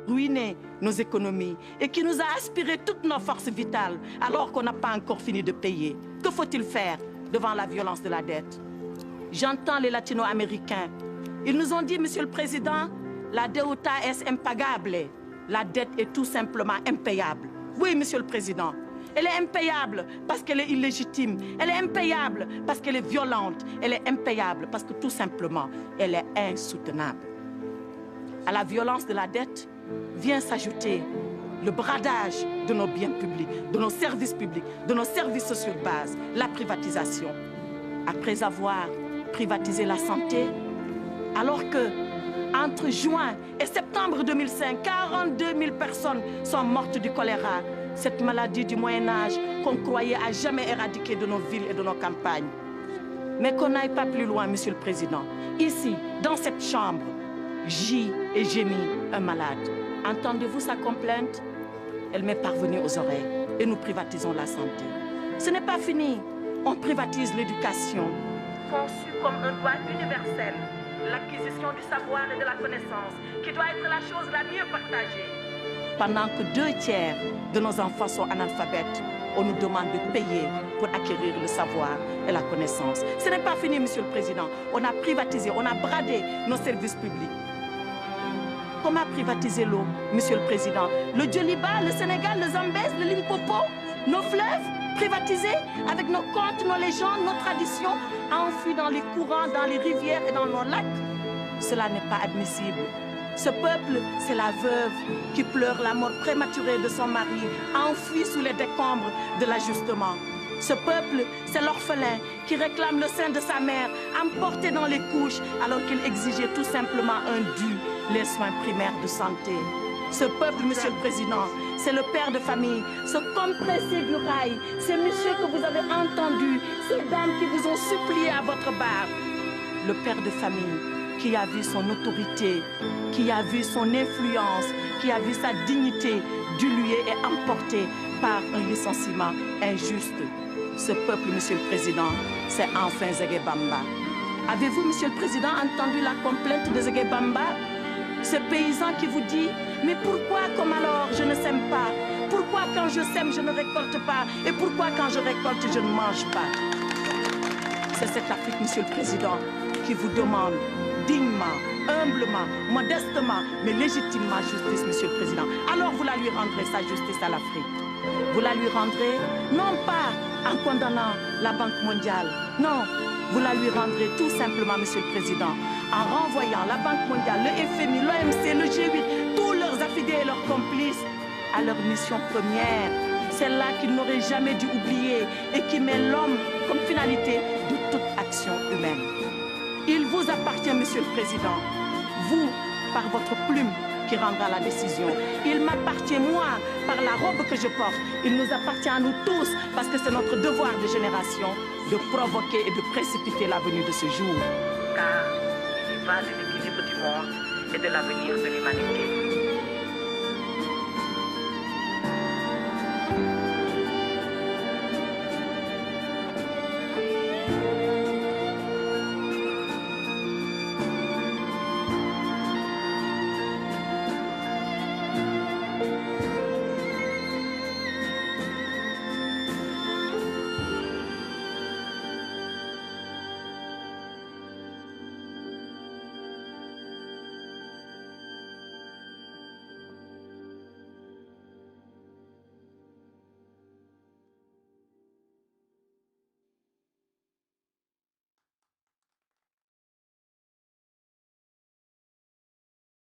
Ruiner nos économies et qui nous a aspiré toutes nos forces vitales alors qu'on n'a pas encore fini de payer. Que faut-il faire devant la violence de la dette? J'entends les latino-américains. Ils nous ont dit, Monsieur le Président, la deuda es impagable. La dette est tout simplement impayable. Oui, Monsieur le Président. Elle est impayable parce qu'elle est illégitime. Elle est impayable parce qu'elle est violente. Elle est impayable parce que tout simplement, elle est insoutenable. À la violence de la dette vient s'ajouter le bradage de nos biens publics, de nos services publics, de nos services sociaux de base, la privatisation. Après avoir privatisé la santé, alors que entre juin et septembre 2005, 42 000 personnes sont mortes du choléra, cette maladie du Moyen-Âge qu'on croyait à jamais éradiquer de nos villes et de nos campagnes. Mais qu'on n'aille pas plus loin, Monsieur le Président. Ici, dans cette chambre, gît et gémit un malade. Entendez-vous sa complainte? Elle m'est parvenue aux oreilles et nous privatisons la santé. Ce n'est pas fini. On privatise l'éducation. Conçue comme un droit universel, l'acquisition du savoir et de la connaissance, qui doit être la chose la mieux partagée. Pendant que 2/3 de nos enfants sont analphabètes, on nous demande de payer pour acquérir le savoir et la connaissance. Ce n'est pas fini, Monsieur le Président. On a privatisé, on a bradé nos services publics. Comment privatiser l'eau, Monsieur le Président? Le Djoliba, le Sénégal, le Zambèze, le Limpopo, nos fleuves privatisés avec nos contes, nos légendes, nos traditions, enfouis dans les courants, dans les rivières et dans nos lacs. Cela n'est pas admissible. Ce peuple, c'est la veuve qui pleure la mort prématurée de son mari, enfouie sous les décombres de l'ajustement. Ce peuple, c'est l'orphelin qui réclame le sein de sa mère, emporté dans les couches, alors qu'il exigeait tout simplement un dû, les soins primaires de santé. Ce peuple, Monsieur le Président, c'est le père de famille, ce compressé du rail, ces messieurs que vous avez entendus, ces dames qui vous ont supplié à votre barre. Le père de famille qui a vu son autorité, qui a vu son influence, qui a vu sa dignité diluée et emportée par un licenciement injuste. Ce peuple, Monsieur le Président, c'est enfin Zégué Bamba. Avez-vous, Monsieur le Président, entendu la complainte de Zégué Bamba? Ce paysan qui vous dit, mais pourquoi comme alors je ne sème pas? Pourquoi quand je sème je ne récolte pas? Et pourquoi quand je récolte je ne mange pas? C'est cette Afrique, Monsieur le Président, qui vous demande dignement, humblement, modestement, mais légitimement justice, Monsieur le Président. Alors vous la lui rendrez, sa justice à l'Afrique. Vous la lui rendrez, non pas en condamnant la Banque mondiale, non, vous la lui rendrez tout simplement, Monsieur le Président, en renvoyant la Banque mondiale, le FMI, l'OMC, le G8, tous leurs affidés et leurs complices à leur mission première, celle-là qu'ils n'auraient jamais dû oublier et qui met l'homme comme finalité de toute action humaine. Il vous appartient, Monsieur le Président, vous, par votre plume, qui rendra la décision. Il m'appartient, moi, par la robe que je porte. Il nous appartient à nous tous, parce que c'est notre devoir de génération de provoquer et de précipiter la venue de ce jour. Car il y va de l'équilibre du monde et de l'avenir de l'humanité.